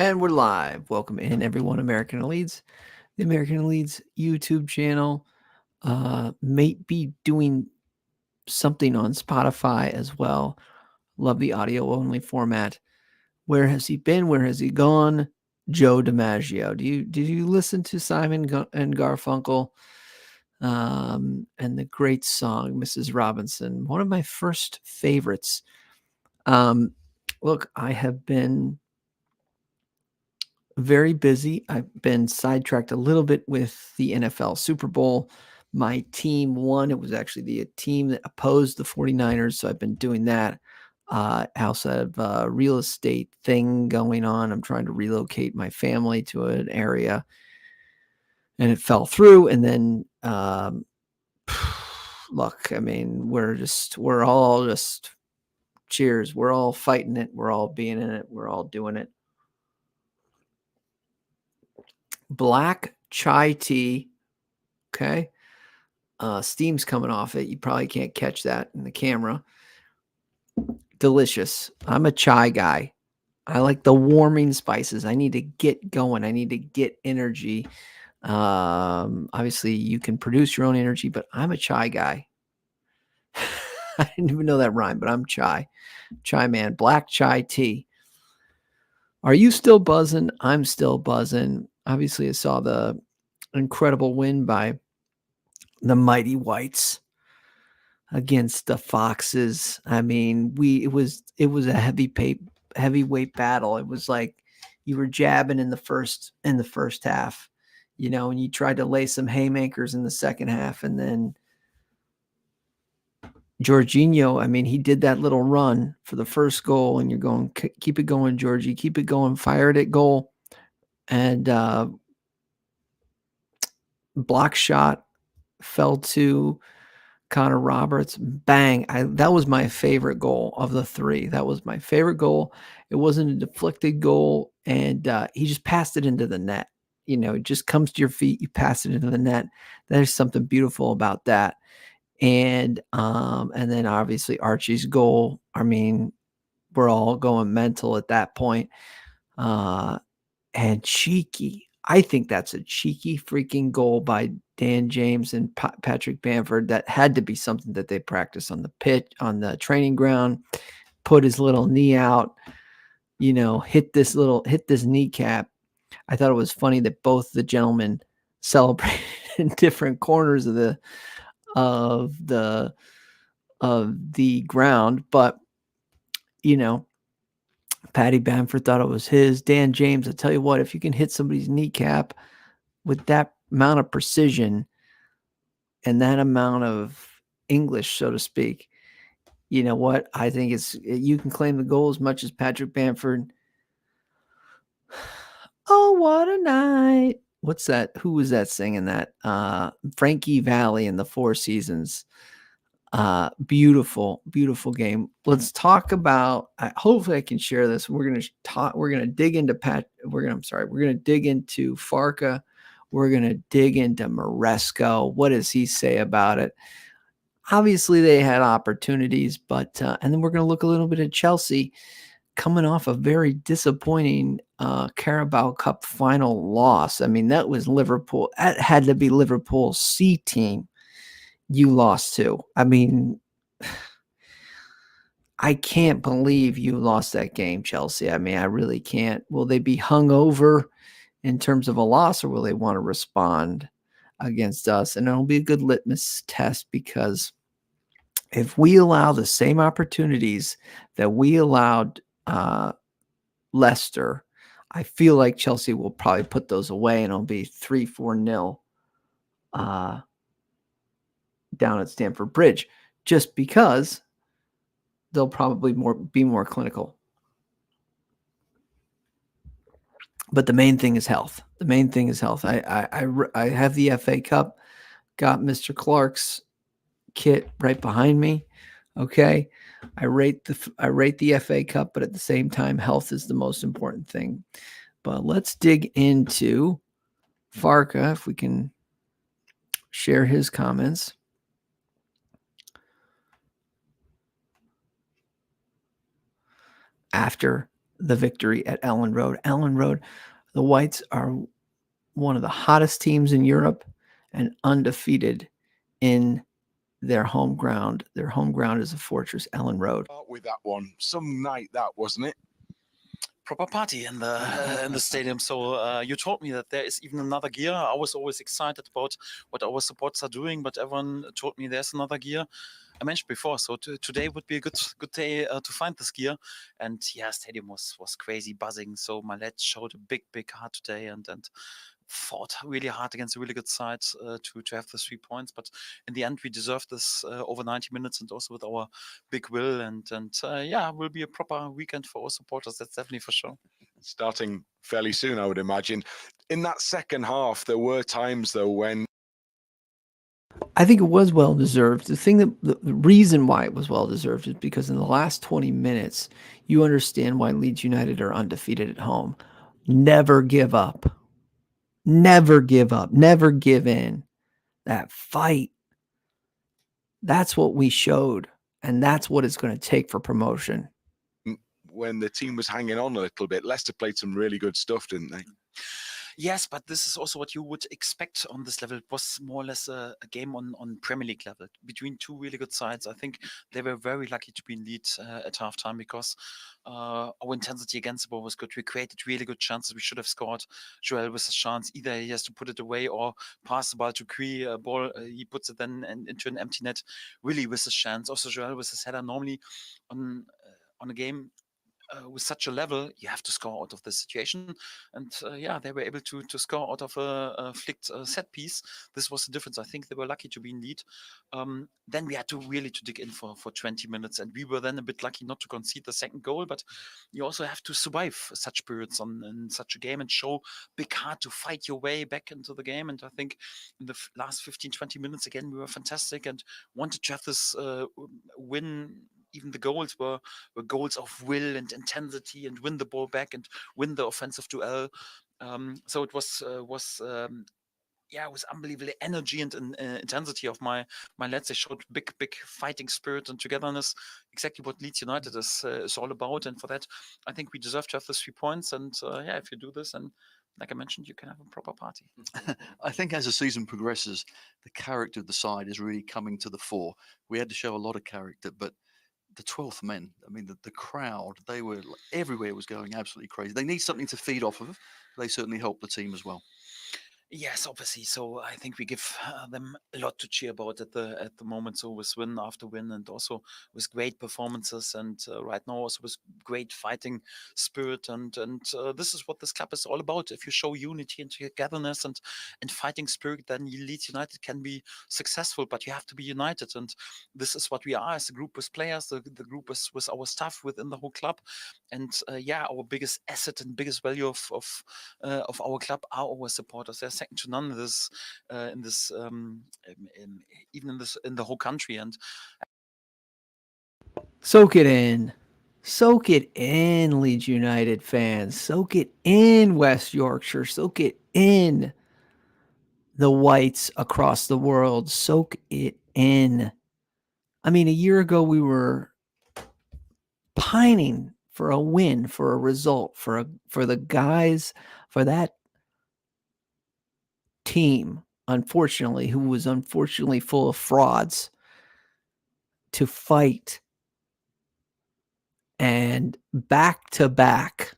And we're live. Welcome in, everyone. American Leeds, the American Leeds YouTube channel. May be doing something on Spotify as well. Love the audio only format. Where has he been? Where has he gone? Joe DiMaggio. Did you listen to Simon and Garfunkel? And the great song, Mrs. Robinson, one of my first favorites. Look, I have been very busy. I've been sidetracked a little bit with the NFL Super Bowl. My team won. It was actually the team that opposed the 49ers. So I've been doing that. I also have a real estate thing going on. I'm trying to relocate my family to an area, and it fell through. And then, look, I mean, we're all just cheers. We're all fighting it. We're all being in it. We're all doing it. Black chai tea. Okay. Steam's coming off it. You probably can't catch that in the camera. Delicious. I'm a chai guy. I like the warming spices. I need to get going. I need to get energy. Obviously, you can produce your own energy, but I'm a chai guy. I didn't even know that rhyme, but I'm chai. Chai man. Black chai tea. Are you still buzzing? I'm still buzzing. Obviously, I saw the incredible win by the Mighty Whites against the Foxes. I mean, it was a heavyweight battle. It was like you were jabbing in the first half, and you tried to lay some haymakers in the second half, and then Jorginho, I mean, he did that little run for the first goal, and you're going, keep it going, Georgie, keep it going, fired at goal, and block shot fell to Connor Roberts, bang. That was my favorite goal of the three. That was my favorite goal. It wasn't a deflected goal, and he just passed it into the net. It just comes to your feet, you pass it into the net. There's something beautiful about that. And then obviously Archie's goal. I mean, we're all going mental at that point. And cheeky. I think that's a cheeky freaking goal by Dan James and Patrick Bamford. That had to be something that they practiced on the pitch, on the training ground. Put his little knee out, hit this kneecap. I thought it was funny that both the gentlemen celebrated in different corners of the ground, but Patty Bamford thought it was his. Dan James, I tell you what, if you can hit somebody's kneecap with that amount of precision and that amount of English, so to speak, you know what? I think you can claim the goal as much as Patrick Bamford. Oh, what a night. What's that? Who was that singing that? Frankie Valli in the Four Seasons. Beautiful game. Let's talk about, hopefully I can share this. We're going to dig into we're going to dig into Farke. We're going to dig into Maresco. What does he say about it? Obviously they had opportunities, but and then we're going to look a little bit at Chelsea coming off a very disappointing Carabao Cup final loss. I mean, that was Liverpool. That had to be Liverpool's C team you lost to. I mean, I can't believe you lost that game, Chelsea. I mean, I really can't. Will they be hung over in terms of a loss, or will they want to respond against us? And it'll be a good litmus test, because if we allow the same opportunities that we allowed Leicester, I feel like Chelsea will probably put those away, and it'll be 3-4-0 down at Stamford Bridge, just because they'll probably be more clinical. But the main thing is health. I have the FA Cup, got Mr. Clark's kit right behind me. Okay. I rate the FA Cup, but at the same time, health is the most important thing. But let's dig into Farke, if we can share his comments. After the victory at Ellen Road. Ellen Road, the Whites are one of the hottest teams in Europe and undefeated in their home ground. Their home ground is a fortress, Ellen Road. With that one, some night that, wasn't it? Proper party in the stadium. So you told me that there is even another gear. I was always excited about what our supporters are doing, but everyone told me there's another gear. I mentioned before, so today would be a good day to find this gear. And yeah, stadium was crazy buzzing. So my lads showed a big heart today and fought really hard against a really good side to have the 3 points. But in the end, we deserved this over 90 minutes and also with our big will. And yeah, it will be a proper weekend for our supporters. That's definitely for sure. Starting fairly soon, I would imagine. In that second half, there were times, though, when I think it was well deserved. The reason why it was well deserved is because in the last 20 minutes, you understand why Leeds United are undefeated at home. Never give up. Never give up. Never give in. That fight. That's what we showed. And that's what it's going to take for promotion. When the team was hanging on a little bit, Leicester played some really good stuff, didn't they? Yes, but this is also what you would expect on this level. It was more or less a game on Premier League level between two really good sides. I think they were very lucky to be in lead at halftime because our intensity against the ball was good. We created really good chances. We should have scored. Joel with a chance. Either he has to put it away or pass the ball to Cree. Ball he puts it then into an empty net. Really with his chance. Also Joel with his header. Normally on a game with such a level, you have to score out of the situation. And yeah, they were able to score out of a flicked set piece. This was the difference. I think they were lucky to be in lead. Then we had to really to dig in for 20 minutes. And we were then a bit lucky not to concede the second goal. But you also have to survive such periods in such a game and show big heart to fight your way back into the game. And I think in the last 15, 20 minutes, again, we were fantastic and wanted to have this win. Even the goals were goals of will and intensity and win the ball back and win the offensive duel. So it was yeah, it was unbelievable energy and intensity of my lads. They showed big fighting spirit and togetherness. Exactly what Leeds United is all about. And for that, I think we deserve to have the 3 points. And yeah, if you do this, and like I mentioned, you can have a proper party. I think as the season progresses, the character of the side is really coming to the fore. We had to show a lot of character, but the 12th men, I mean, the crowd, they were everywhere was going absolutely crazy. They need something to feed off of. They certainly helped the team as well. Yes, obviously. So I think we give them a lot to cheer about at the moment. So with win after win, and also with great performances, and right now also with great fighting spirit, and this is what this club is all about. If you show unity and togetherness and fighting spirit, then Leeds United can be successful. But you have to be united, and this is what we are as a group with players, the group with our staff within the whole club, and yeah, our biggest asset and biggest value of our club are our supporters. They're second to none in this even in the whole country. And soak it in. Soak it in, Leeds United fans. Soak it in, West Yorkshire. Soak it in, the Whites across the world. Soak it in. I mean, a year ago we were pining for a win, for a result, for the guys, for that team, unfortunately, who was unfortunately full of frauds, to fight. And back to back,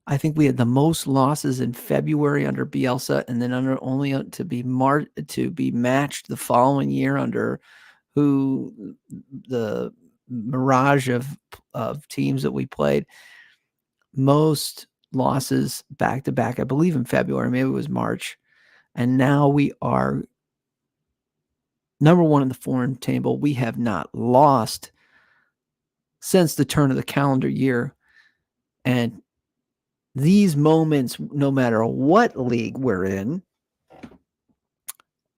I think we had the most losses in February under Bielsa, and then only to be matched the following year under the mirage of teams that we played. Most losses back to back, I believe in February, maybe it was March. And now we are number one in the form table. We have not lost since the turn of the calendar year. And these moments, no matter what league we're in,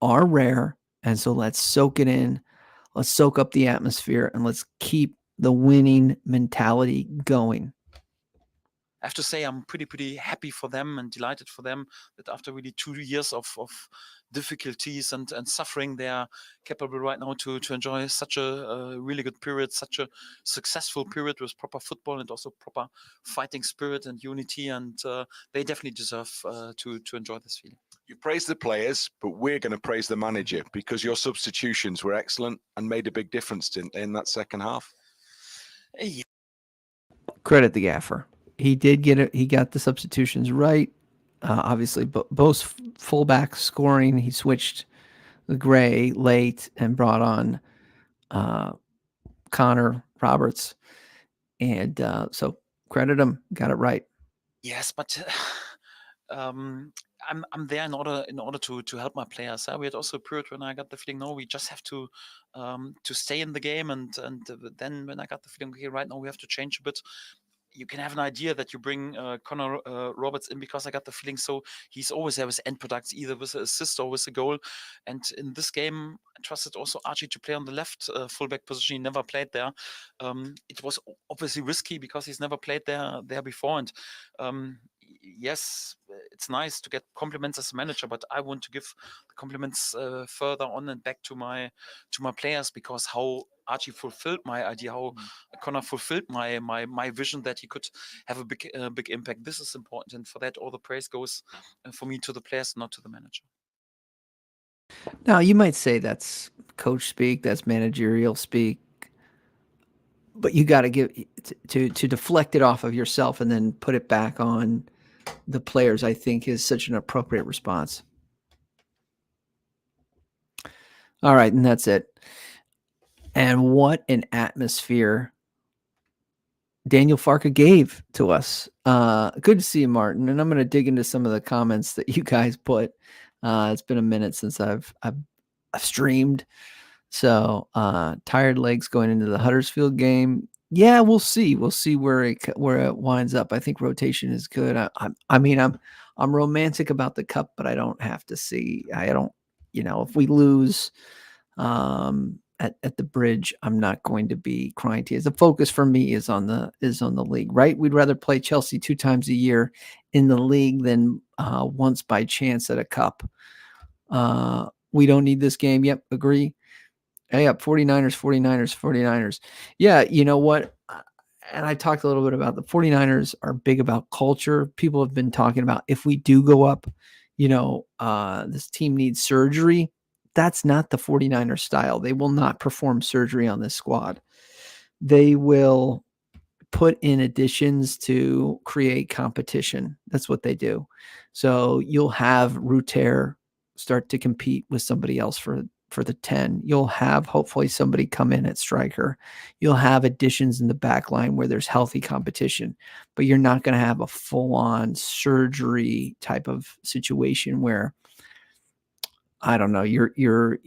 are rare. And so let's soak it in. Let's soak up the atmosphere and let's keep the winning mentality going. I have to say I'm pretty happy for them and delighted for them that after really 2 years of difficulties and suffering, they are capable right now to enjoy such a really good period, such a successful period with proper football and also proper fighting spirit and unity. And they definitely deserve to enjoy this feeling. You praise the players, but we're going to praise the manager because your substitutions were excellent and made a big difference in that second half. Yeah. Credit the gaffer. He did get it. He got the substitutions right. Obviously, both fullbacks scoring. He switched the Gray late and brought on Connor Roberts, and so credit him. Got it right. Yes, but I'm there in order to help my players. We had also a period when I got the feeling, no, we just have to stay in the game, and then when I got the feeling, okay, right now we have to change a bit. You can have an idea that you bring Connor Roberts in because I got the feeling so he's always there with end products, either with an assist or with a goal. And in this game, I trusted also Archie to play on the left fullback position. He never played there. It was obviously risky because he's never played there before. And yes, it's nice to get compliments as a manager, but I want to give the compliments further on and back to my players, because how Archie fulfilled my idea, how Connor fulfilled my vision that he could have a big impact. This is important, and for that, all the praise goes for me to the players, not to the manager. Now, you might say that's coach speak, that's managerial speak, but you got to give to deflect it off of yourself and then put it back on the players, I think, is such an appropriate response. All right, and that's it. And what an atmosphere Daniel Farke gave to us. Good to see you, Martin. And I'm going to dig into some of the comments that you guys put. It's been a minute since I've streamed. So tired legs going into the Huddersfield game. Yeah, we'll see. We'll see where it winds up. I think rotation is good. I mean, I'm romantic about the cup, but I don't have to see. I don't, if we lose at the Bridge, I'm not going to be crying tears. The focus for me is on the league, right? We'd rather play Chelsea 2 times a year in the league than once by chance at a cup. We don't need this game. Yep, agree. Hey, up 49ers. Yeah, you know what? And I talked a little bit about the 49ers are big about culture. People have been talking about if we do go up, this team needs surgery. That's not the 49ers style. They will not perform surgery on this squad. They will put in additions to create competition. That's what they do. So you'll have Ruter start to compete with somebody else for the 10. You'll have hopefully somebody come in at striker. You'll have additions in the back line where there's healthy competition, but you're not going to have a full-on surgery type of situation where, I don't know, you're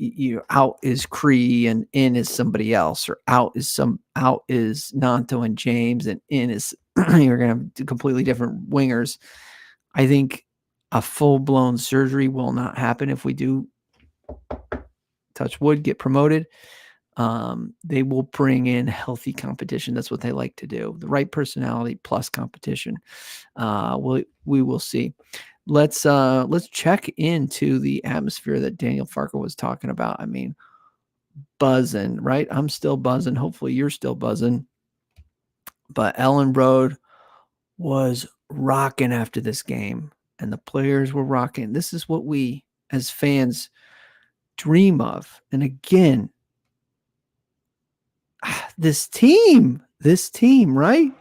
out is Cree and in is somebody else, or out is Nanto and James and in is you're going to have completely different wingers. I think a full-blown surgery will not happen if we do, touch wood, get promoted. They will bring in healthy competition. That's what they like to do. The right personality plus competition. We will see. Let's check into the atmosphere that Daniel Farke was talking about. I mean, buzzing, right? I'm still buzzing. Hopefully you're still buzzing. But Ellen Road was rocking after this game, and the players were rocking. This is what we as fans dream of. And again, this team, right?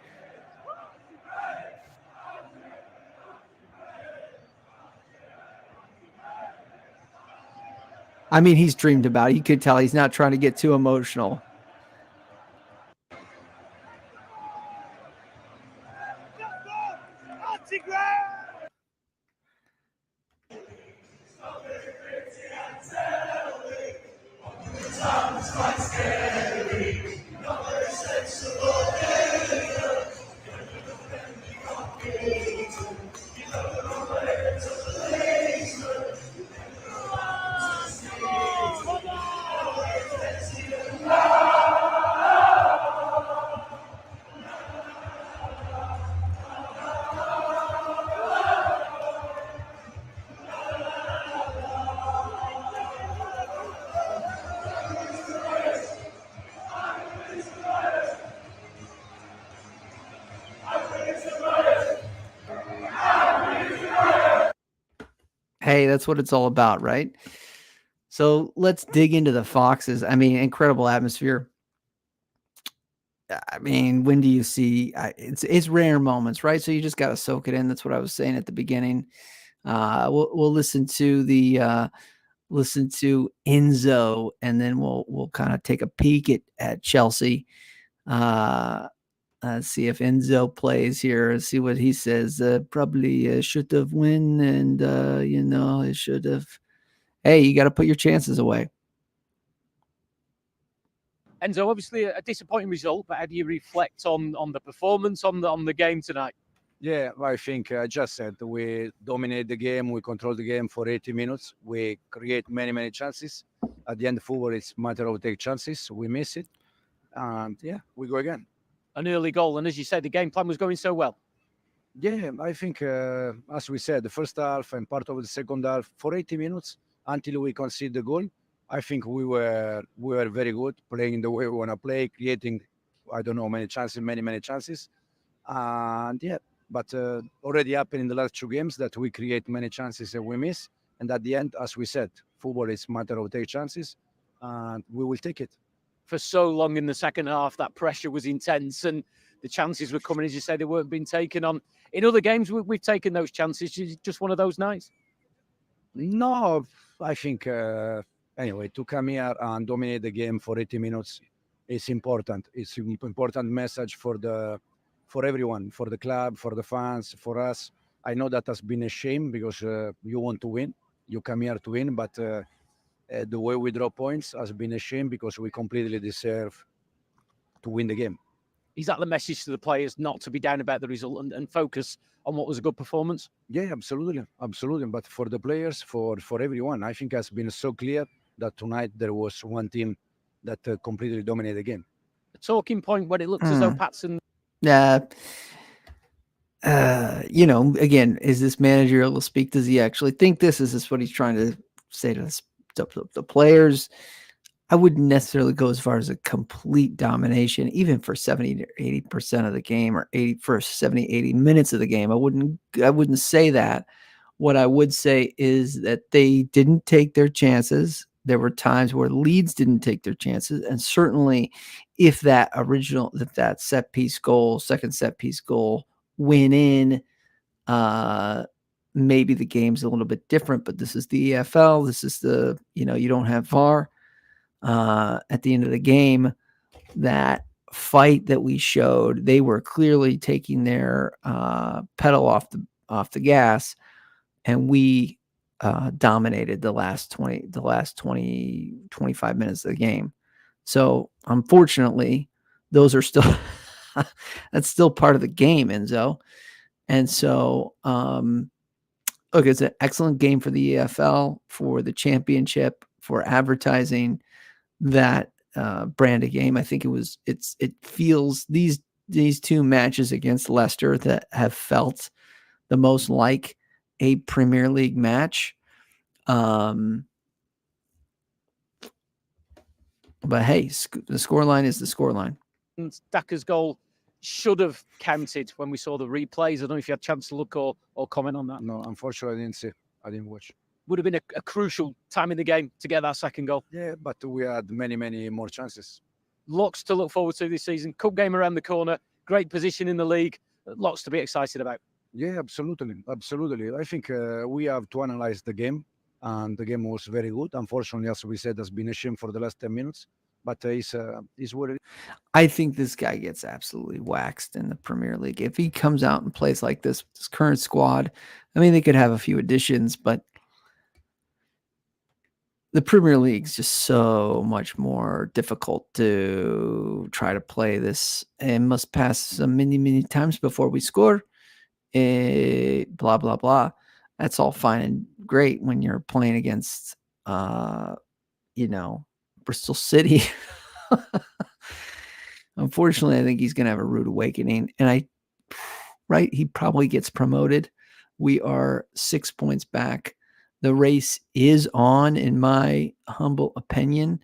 I mean, he's dreamed about it. You could tell he's not trying to get too emotional. Hey, that's what it's all about, right? So let's dig into the Foxes. I mean, incredible atmosphere. I mean, when do you see? It's rare moments, right? So you just got to soak it in. That's what I was saying at the beginning. We'll listen to Enzo, and then we'll kind of take a peek at Chelsea. See if Enzo plays here. See what he says. Probably should have win, and it should have. Hey, you got to put your chances away. Enzo, obviously a disappointing result, but how do you reflect on the performance on the game tonight? Yeah, I think I just said we dominate the game. We control the game for 80 minutes. We create many chances. At the end of football, it's a matter of take chances. We miss it, and yeah, we go again. An early goal, and as you said, the game plan was going so well. Yeah, I think as we said, the first half and part of the second half for 80 minutes until we concede the goal. I think we were very good playing the way we want to play, creating many chances, and yeah. But already happened in the last 2 games that we create many chances and we miss. And at the end, as we said, football is a matter of take chances, and we will take it. For so long in the second half, that pressure was intense, and the chances were coming, as you say, they weren't being taken on. In other games, we've taken those chances. Just one of those nights? No, I think anyway, to come here and dominate the game for 80 minutes is important. It's an important message for everyone, for the club, for the fans, for us. I know that has been a shame because you want to win. You come here to win, but the way we draw points has been a shame because we completely deserve to win the game. Is that the message to the players, not to be down about the result and focus on what was a good performance? Yeah, absolutely. But for the players, for everyone, I think it has been so clear that tonight there was one team that completely dominated the game. A talking point when it looks as though Patson... Again, is this manager able to speak? Does he actually think this? Is this what he's trying to say to the players? I wouldn't necessarily go as far as a complete domination, even for 70 to 80% of the game, or 70, 80 minutes of the game. I wouldn't say that. What I would say is that they didn't take their chances. There were times where Leeds didn't take their chances, and certainly if that set piece goal, second set piece goal went in, maybe the game's a little bit different, but this is the EFL. This is you don't have VAR. At the end of the game, that fight that we showed, they were clearly taking their pedal off the gas, and we dominated the last 20, 25 minutes of the game. So unfortunately, those are still that's still part of the game, Enzo. And so look, it's an excellent game for the EFL, for the championship, for advertising that brand of game. I think it feels these 2 matches against Leicester that have felt the most like a Premier League match. But hey, the scoreline is the scoreline. Daka's goal should have counted when we saw the replays. I don't know if you had a chance to look or comment on that. No, unfortunately, I didn't see. I didn't watch. Would have been a crucial time in the game to get that second goal. Yeah, but we had many more chances. Lots to look forward to this season. Cup game around the corner. Great position in the league. Lots to be excited about. Yeah, absolutely. I think we have to analyze the game, and the game was very good. Unfortunately, as we said, has been a shame for the last 10 minutes. But it's what it is. I think this guy gets absolutely waxed in the Premier League. If he comes out and plays like this current squad, I mean, they could have a few additions, but the Premier League is just so much more difficult to try to play this, and must pass many times before we score. Blah, blah, blah. That's all fine and great when you're playing against, Bristol City. Unfortunately, I think he's going to have a rude awakening. And he probably gets promoted. We are 6 points back. The race is on, in my humble opinion.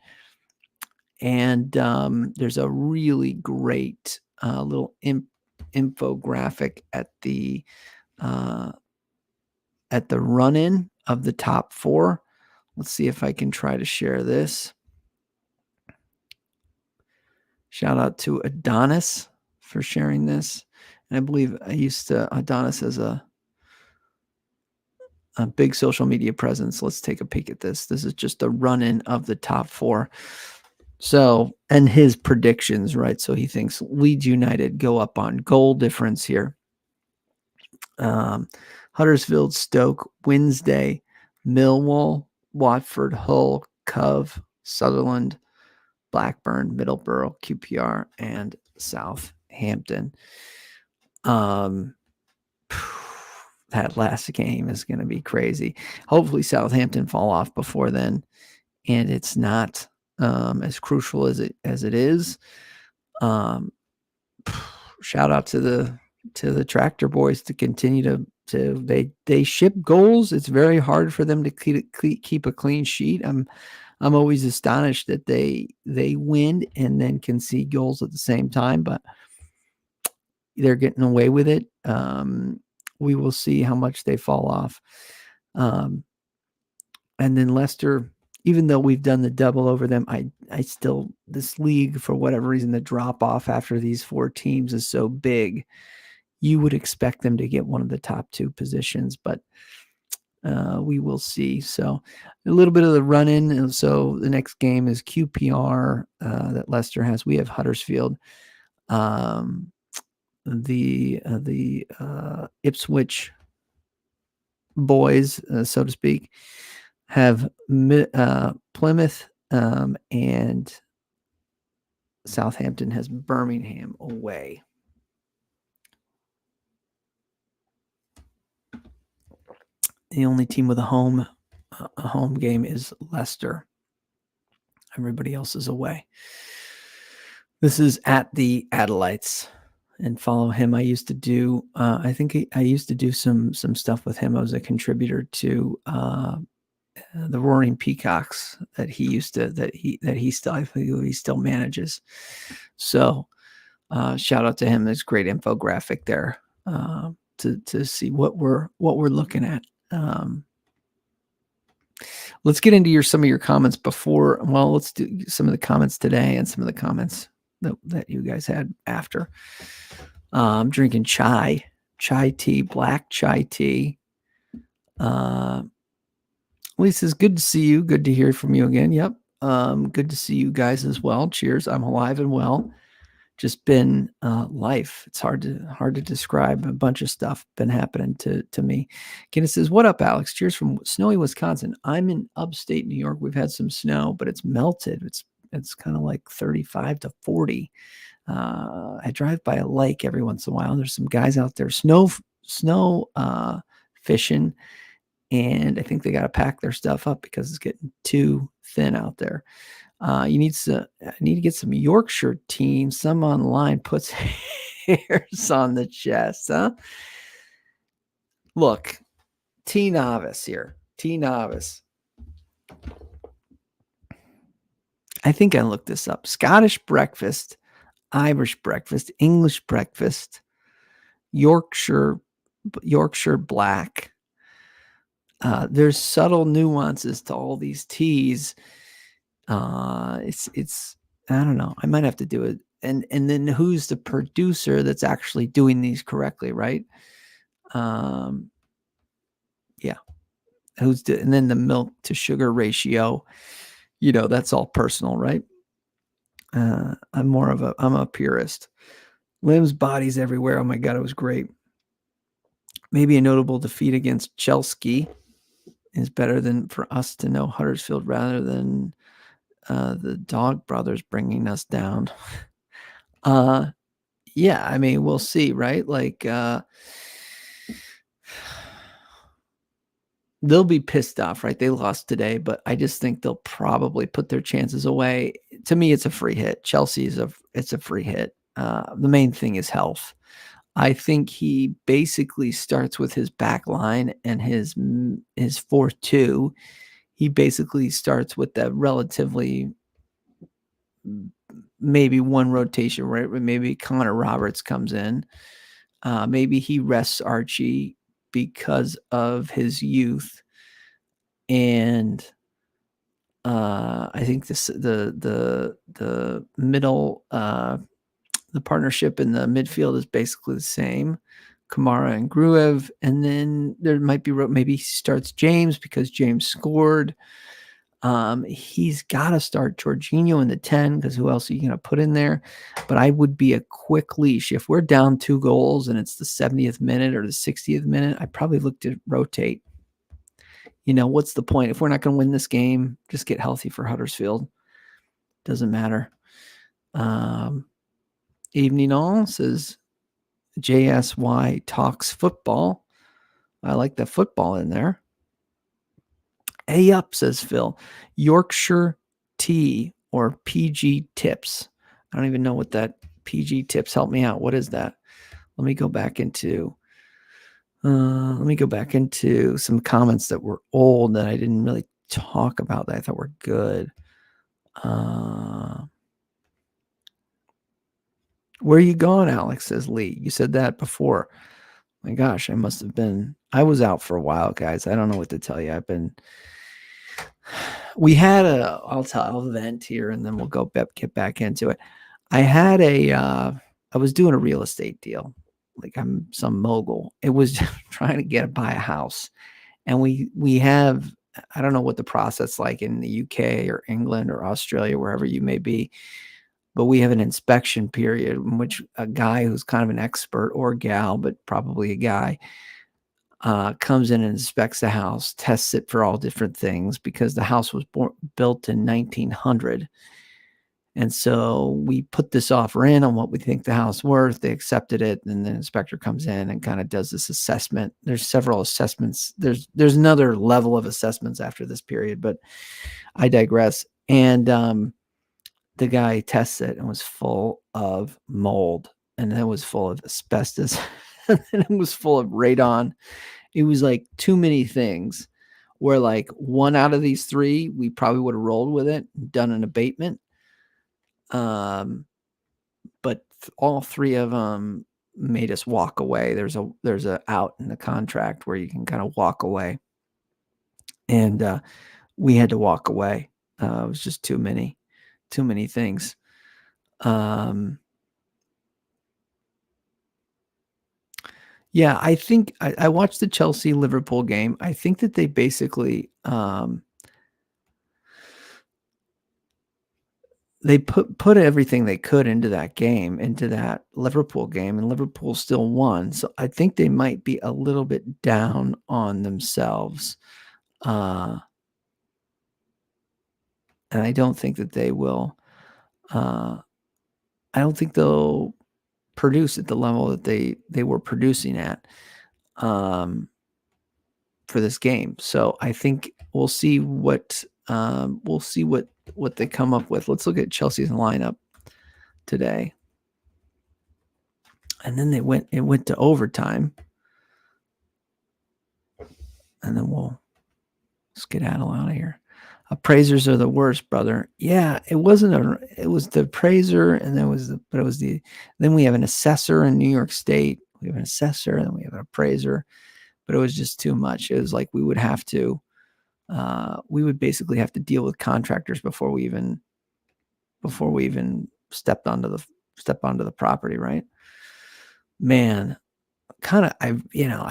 And there's a really great little infographic at the run-in of the top 4. Let's see if I can try to share this. Shout out to Adonis for sharing this. And I believe Adonis has a big social media presence. Let's take a peek at this. This is just a run-in of the top 4. So, and his predictions, right? So he thinks Leeds United go up on goal difference here. Huddersfield, Stoke, Wednesday, Millwall, Watford, Hull, Cove, Sunderland, Blackburn, Middlesbrough, QPR, and Southampton. That last game is going to be crazy. Hopefully Southampton fall off before then, and it's not as crucial as it is. Shout out to the Tractor Boys to continue to they ship goals. It's very hard for them to keep a clean sheet. I'm always astonished that they win and then concede goals at the same time, but they're getting away with it. We will see how much they fall off. And then Leicester, even though we've done the double over them, I still, this league, for whatever reason, the drop off after these 4 teams is so big. You would expect them to get one of the top 2 positions, but we will see. So a little bit of the run in. And so the next game is QPR that Leicester has. We have Huddersfield. The Ipswich boys, so to speak, have Plymouth, and Southampton has Birmingham away. The only team with a home game is Leicester. Everybody else is away. This is at the Adelites. And follow him. I used to do. I used to do some stuff with him. I was a contributor to the Roaring Peacocks that he still manages. So shout out to him. There's great infographic there to see what we're looking at. Let's get into some of your comments before. Well, let's do some of the comments today and some of the comments that you guys had after. I'm drinking chai tea, black chai tea. Lisa's good to see you. Good to hear from you again. Yep. Good to see you guys as well. Cheers. I'm alive and well. Just been life. It's hard to describe. A bunch of stuff been happening to me. Kenneth says, "What up, Alex? Cheers from snowy Wisconsin. I'm in upstate New York. We've had some snow, but it's melted. It's kind of like 35 to 40. I drive by a lake every once in a while. There's some guys out there snow fishing, and I think they got to pack their stuff up because it's getting too thin out there. I need to get some Yorkshire tea. Some online puts hairs on the chest, huh? Look, tea novice here. Tea novice. I think I looked this up. Scottish breakfast, Irish breakfast, English breakfast, Yorkshire black. There's subtle nuances to all these teas. It's I don't know. I might have to do it. And then who's the producer that's actually doing these correctly, right? Yeah. And then the milk to sugar ratio, that's all personal, right? I'm a purist. Limbs, bodies everywhere. Oh my God, it was great. Maybe a notable defeat against Chelsea is better than for us to know Huddersfield rather than the Dog Brothers bringing us down. Yeah, I mean, we'll see, right? Like, they'll be pissed off, right? They lost today, but I just think they'll probably put their chances away. To me, it's a free hit. Chelsea's it's a free hit. The main thing is health. I think he basically starts with his back line and his 4-2. He basically starts with that relatively maybe one rotation, right? Maybe Connor Roberts comes in. Maybe he rests Archie because of his youth. and I think the middle the partnership in the midfield is basically the same. Kamara and Gruev, and then there might be maybe he starts James because James scored. He's got to start Jorginho in the 10 because who else are you going to put in there? But I would be a quick leash. If we're down 2 goals and it's the 70th minute or the 60th minute, I probably look to rotate. What's the point? If we're not going to win this game, just get healthy for Huddersfield. Doesn't matter. Evening all, says JSY talks football. I like the football in there. Hey up, says Phil. Yorkshire tea or PG tips. I don't even know what that PG tips. Help me out. What is that? Let me go back into some comments that were old that I didn't really talk about that I thought were good. Where are you going, Alex? Says Lee. You said that before. My gosh, I was out for a while, guys. I don't know what to tell you. I'll vent here and then we'll get back into it. I was doing a real estate deal. Like I'm some mogul. It was trying to buy a house. And we have, I don't know what the process like in the UK or England or Australia, wherever you may be, but we have an inspection period in which a guy who's kind of an expert, or gal, but probably a guy, comes in and inspects the house, tests it for all different things because the house was built in 1900. And so we put this offer in on what we think the house worth. They accepted it. And the inspector comes in and kind of does this assessment. There's several assessments. There's another level of assessments after this period, but I digress. And the guy tests it and was full of mold, and then it was full of asbestos, and then it was full of radon. It was like too many things where like 1 out of these 3, we probably would have rolled with it, done an abatement. But all 3 of them made us walk away. There's a out in the contract where you can kind of walk away. And we had to walk away. It was just too many things. Yeah, I think I watched the Chelsea-Liverpool game. I think that they basically they put everything they could into that game, into that Liverpool game, and Liverpool still won. So I think they might be a little bit down on themselves. And I don't think that they will. I don't think they'll produce at the level that they were producing at for this game. So I think we'll see what they come up with. Let's look at Chelsea's lineup today. And then it went to overtime. And then we'll skedaddle out of here. Appraisers are the worst, brother. Yeah, it was the appraiser, and then we have an assessor in New York State. We have an assessor, and then we have an appraiser, but it was just too much. It was like we would basically have to deal with contractors before we even step onto the property, right? Man, kind of, I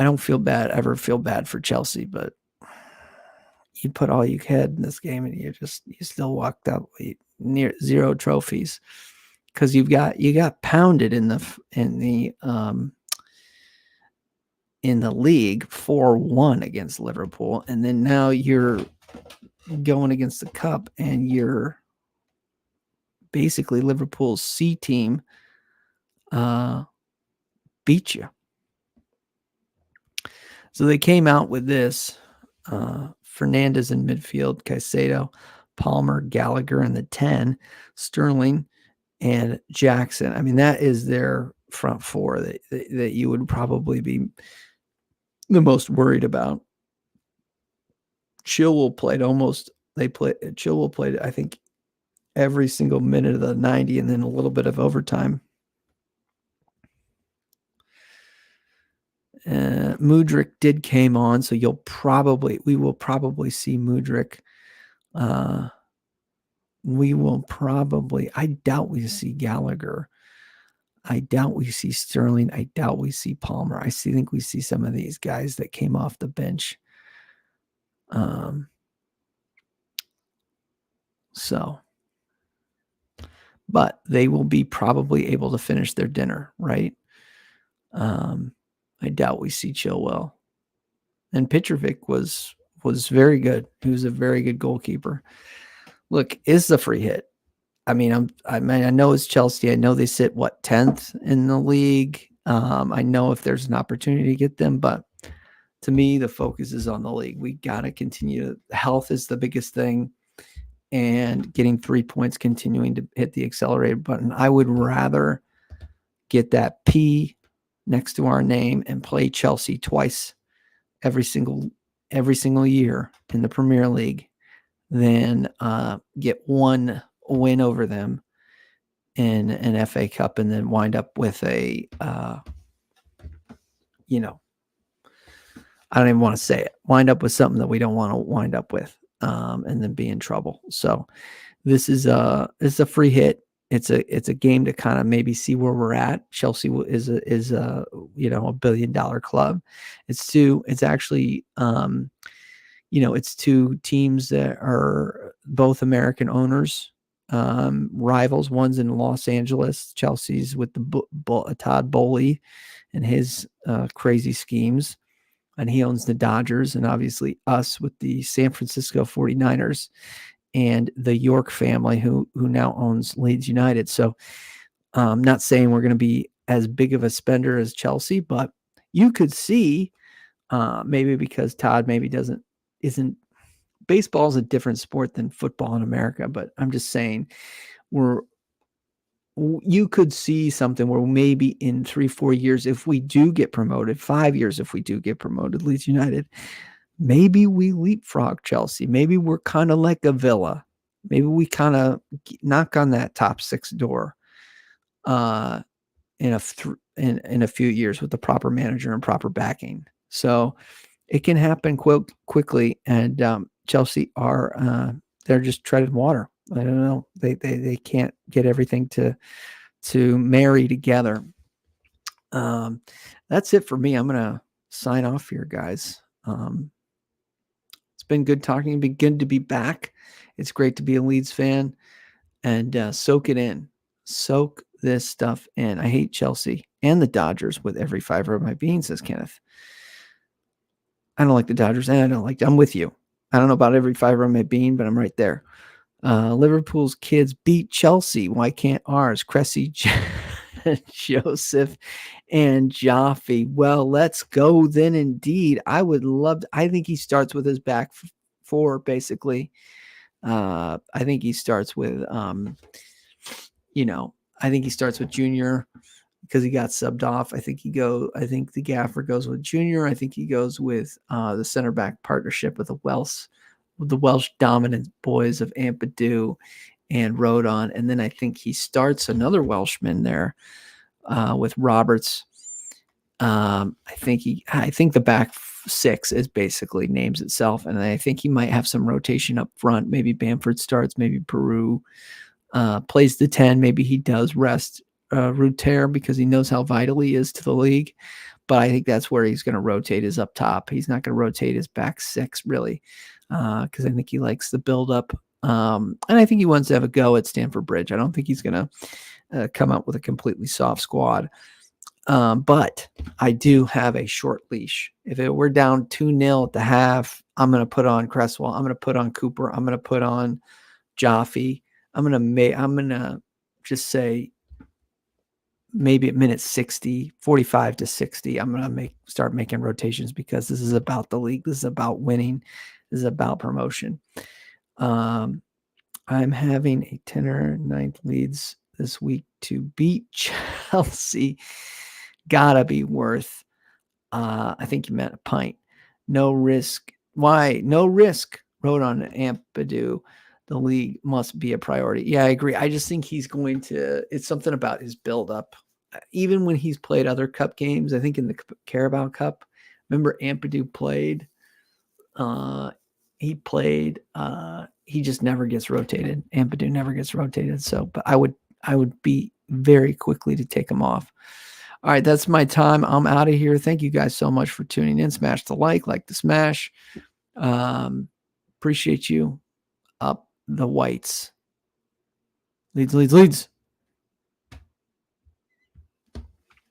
don't ever feel bad for Chelsea, but you put all you had in this game and you still walked out near 0 trophies because you got pounded in the league 4-1 against Liverpool, and then now you're going against the cup and you're basically Liverpool's C team beat you. So they came out with this. Fernandez in midfield, Caicedo, Palmer, Gallagher in the 10, Sterling, and Jackson. I mean, that is their front 4 that you would probably be the most worried about. Chilwell played, I think, every single minute of the 90 and then a little bit of overtime. Mudryk came on, so we will probably see Mudryk. I doubt we see Gallagher. I doubt we see Sterling. I doubt we see Palmer. I think we see some of these guys that came off the bench. But they will be probably able to finish their dinner, right? I doubt we see Chilwell. And Petrovic was very good. He was a very good goalkeeper. Look, is the free hit. I mean, I know it's Chelsea. I know they sit 10th in the league. I know if there's an opportunity to get them, but to me, the focus is on the league. We got to continue. Health is the biggest thing, and getting 3 points, continuing to hit the accelerator button. I would rather get that P next to our name and play Chelsea twice every single year in the Premier League than get one win over them in an FA Cup and then wind up with a, I don't even want to say it, wind up with something that we don't want to wind up with, and then be in trouble. So this is a free hit. It's a game to kind of maybe see where we're at. Chelsea is a $1 billion club. It's two teams that are both American owners, rivals. One's in Los Angeles. Chelsea's with the Todd Bowley and his crazy schemes, and he owns the Dodgers, and obviously us with the San Francisco 49ers and the York family who now owns Leeds United. So I'm not saying we're going to be as big of a spender as Chelsea, but you could see maybe because Todd maybe isn't baseball is a different sport than football in America, but I'm just saying you could see something where maybe in 3-4 years, if we do get promoted, 5 years, if we do get promoted, Leeds United, maybe we leapfrog Chelsea. Maybe we're kind of like a Villa. Maybe we kind of knock on that top 6 door in a few years with the proper manager and proper backing. So it can happen quickly, and Chelsea are they're just treading water. I don't know. They can't get everything to marry together. That's it for me. I'm gonna sign off here, guys. It's been good talking. It's been good to be back. It's great to be a Leeds fan, and soak it in. Soak this stuff in. I hate Chelsea and the Dodgers with every fiber of my being, says Kenneth. I don't like the Dodgers, and I'm with you. I don't know about every fiber of my being, but I'm right there. Liverpool's kids beat Chelsea. Why can't ours? Cressy, Joseph, and Jaffe. Well, let's go then. Indeed, I think he starts with his back four, basically. I think he starts with, I think he starts with Junior because he got subbed off. I think the gaffer goes with Junior. I think he goes with the center back partnership with the Welsh dominant boys of Ampadu and Rodon. And then I think he starts another Welshman there with Roberts. I think the back six is basically names itself. And I think he might have some rotation up front. Maybe Bamford starts, maybe Peru plays the 10. Maybe he does rest Ruter because he knows how vital he is to the league. But I think that's where he's going to rotate, is up top. He's not going to rotate his back six, really, because I think he likes the build-up. And I think he wants to have a go at Stamford Bridge. I don't think he's going to come out with a completely soft squad. But I do have a short leash. If we're down 2-0 at the half, I'm going to put on Cresswell. I'm going to put on Cooper. I'm going to put on Jaffe. I'm going to just say maybe at minute 60, 45 to 60, I'm going to start making rotations because this is about the league. This is about winning. This is about promotion. I'm having a tenner 9th Leeds this week to beat Chelsea. Gotta be worth, I think you meant a pint. No risk. Why? No risk. Wrote on Ampadu. The league must be a priority. Yeah, I agree. I just think he's going to, it's something about his build-up. even when he's played other cup games, I think in the Carabao Cup, remember Ampadu played. He just never gets rotated. Ampadu never gets rotated. So, but I would be very quickly to take him off. All right, that's my time. I'm out of here. Thank you guys so much for tuning in. Smash the like the smash. Appreciate you. Up the whites. Leeds.